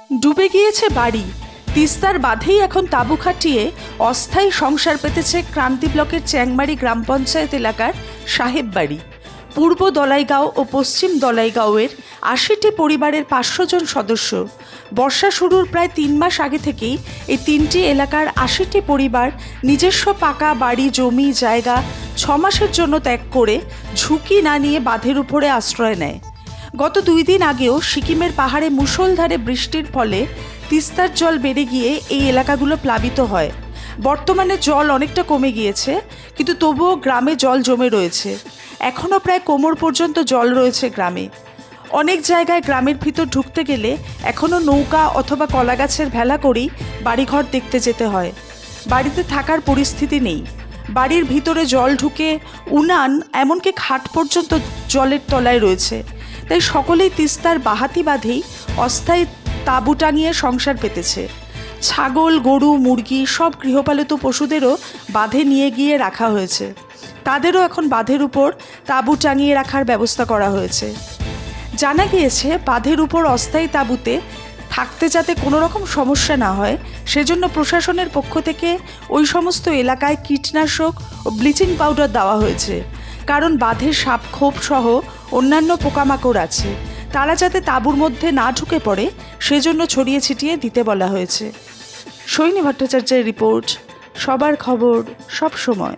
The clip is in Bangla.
ডুবে গিয়েছে বাড়ি। তিস্তার বাঁধেই এখন তাঁবু খাটিয়ে অস্থায়ী সংসার পেতেছে ক্রান্তি ব্লকের চ্যাংমারি গ্রাম পঞ্চায়েত এলাকার সাহেব বাড়ি। পূর্ব দলাইগাঁও ও পশ্চিম দলাইগাঁওয়ের ৮০টি পরিবারের ৫০০ জন সদস্য। বর্ষা শুরুর প্রায় ৩ মাস আগে থেকেই এই ৩টি এলাকার ৮০টি পরিবার নিজস্ব পাকা বাড়ি, জমি জায়গা ৬ মাসের জন্য ত্যাগ করে ঝুঁকি না নিয়ে বাঁধের উপরে আশ্রয় নেয়। গত ২ দিন আগেও সিকিমের পাহাড়ে মুষলধারে বৃষ্টির ফলে তিস্তার জল বেড়ে গিয়ে এই এলাকাগুলো প্লাবিত হয়। বর্তমানে জল অনেকটা কমে গিয়েছে, কিন্তু তবুও গ্রামে জল জমে রয়েছে। এখনও প্রায় কোমর পর্যন্ত জল রয়েছে গ্রামে। অনেক জায়গায় গ্রামের ভিতর ঢুকতে গেলে এখনও নৌকা অথবা কলাগাছের ভেলা করেই বাড়িঘর দেখতে যেতে হয়। বাড়িতে থাকার পরিস্থিতি নেই। বাড়ির ভিতরে জল ঢুকে উনান, এমনকি খাট পর্যন্ত জলের তলায় রয়েছে। তাই সকলেই তিস্তার বাহাতি বাঁধেই অস্থায়ী তাঁবু টাঙিয়ে সংসার পেতেছে। ছাগল, গরু, মুরগি সব গৃহপালিত পশুদেরও বাঁধে নিয়ে গিয়ে রাখা হয়েছে। তাদেরও এখন বাঁধের উপর তাঁবু টাঙিয়ে রাখার ব্যবস্থা করা হয়েছে। জানা গিয়েছে বাঁধের উপর অস্থায়ী তাঁবুতে থাকতে যাতে কোনো রকম সমস্যা না হয়, সেজন্য প্রশাসনের পক্ষ থেকে ওই সমস্ত এলাকায় কীটনাশক ও ব্লিচিং পাউডার দেওয়া হয়েছে। কারণ বাঁধে সাপ, খোপ সহ অন্যান্য পোকামাকড় আছে, তারা যাতে তাঁবুর মধ্যে না ঢুকে পড়ে সেজন্য ছড়িয়ে ছিটিয়ে দিতে বলা হয়েছে। সৈনী ভট্টাচার্যের রিপোর্ট, সবার খবর, সব সময়।